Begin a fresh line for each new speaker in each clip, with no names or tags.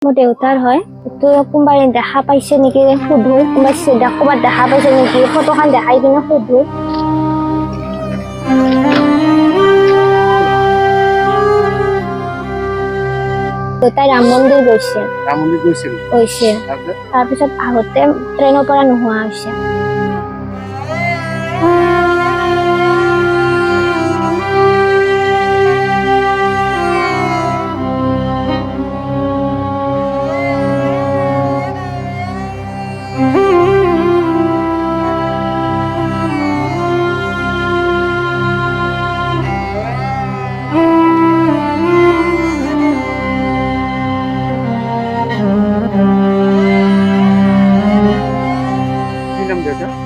মোৰ দেউতাৰ হয়। তো কোনোবাই দেখা পাইছে নেকি সুধো, কোনোবাই ক'ৰবাত দেখা পাইছে নেকি ফটোখন দেখাই কিনে সুধো। দেউতাই ৰাম মন্দিৰ গৈছে। তাৰপিছত আহোঁতে ট্ৰেইনৰ পৰা নোহোৱা হৈছে।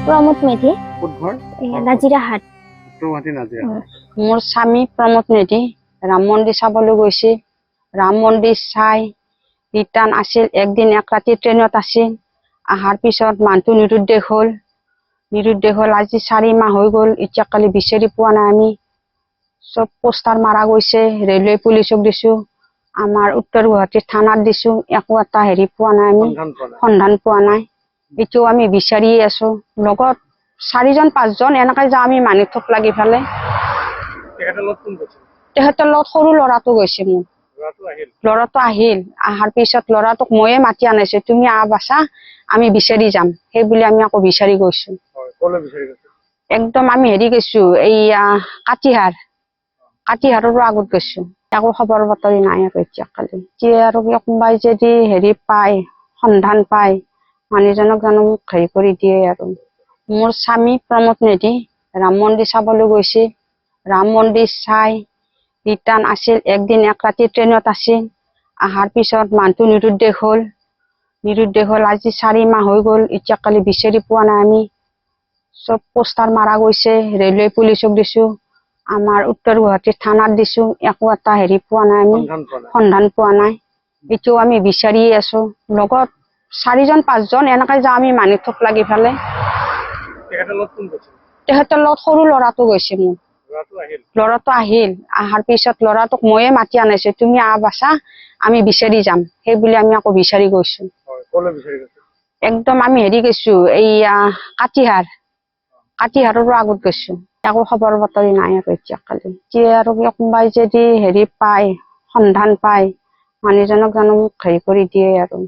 প্ৰমোদ মেধি, নাজিৰাহাট।
মোৰ স্বামী প্ৰমোদ মেধি ৰাম মন্দিৰ চাবলৈ গৈছে। ৰাম মন্দিৰ চাই ৰিটাৰ্ণ আছিল, একদিন এক ৰাতি ট্ৰেইনত আছিল। অহাৰ পিছত মানুহটো নিৰুদ্দেশ হ'ল। আজি 4 মাহ হৈ গ'ল, এতিয়াকালি বিচাৰি পোৱা নাই। আমি চব পোষ্টাৰ মাৰা গৈছে, ৰেলৱে পুলিচক দিছো, আমাৰ উত্তৰ গুৱাহাটীৰ থানাত দিছো, একো এটা হেৰি পোৱা নাই, আমি সন্ধান পোৱা নাই। এতিয়াও আমি বিচাৰিয়ে আছো। লগত 4জন 5জন এনেকে যাওঁ আমি মানুহ থক লাগি পেলাই। তেখেতৰ লগত সৰু ল'ৰাটো গৈছে। মোৰ ল'ৰাটো আহিল, অহাৰ পিছত ল'ৰাটোক ময়ে মাতি আনিছো, তুমি বাছা, আমি বিচাৰি যাম। সেই বুলি আমি আকৌ বিচাৰি গৈছো। একদম আমি হেৰি গৈছো, এইয়া কাতিহাৰৰ আগত গৈছো। একো খবৰ বাতৰি নাই আৰু এতিয়াকালি। এতিয়া আৰু কোনোবাই যদি হেৰি পায়, সন্ধান পায়, মানুহজনক জানো মোক হেৰি কৰি দিয়ে আৰু। মোৰ স্বামী প্ৰমোদ মেধি ৰাম মন্দিৰ চাবলৈ গৈছে। ৰাম মন্দিৰ চাই ৰিটাৰ্ণ আছিল, একদিন এক ৰাতি ট্ৰেইনত আছিল। অহাৰ পিছত মানুহটো নিৰুদ্দেশ হ'ল। আজি 4 মাহ হৈ গ'ল, এতিয়াকালি বিচাৰি পোৱা নাই। আমি চব পোষ্টাৰ মাৰা গৈছে, ৰেলৱে পুলিচক দিছো, আমাৰ উত্তৰ গুৱাহাটীৰ থানাত দিছো, একো এটা হেৰি পোৱা নাই, আমি সন্ধান পোৱা নাই। এতিয়াও আমি বিচাৰিয়ে আছো। লগত 4জন 5জন এনেকে যাওঁ আমি মানুহ থক লাগি পেলাই। তেখেতৰ লগত সৰু ল'ৰাটো গৈছে। মোৰ ল'ৰাটো আহিল, অহাৰ পিছত ল'ৰাটোক ময়ে মাতি আনিছো, তুমি বাছা, আমি বিচাৰি যাম। সেই বুলি আমি আকৌ বিচাৰি গৈছো। একদম আমি হেৰি গৈছো, এইয়া কাতিহাৰৰ আগত গৈছো। একো খবৰ বাতৰি নাই আৰু এতিয়াকালি। এতিয়া আৰু কোনোবাই যদি হেৰি পায়, সন্ধান পায়, মানুহজনক জানো মোক হেৰি কৰি দিয়ে আৰু।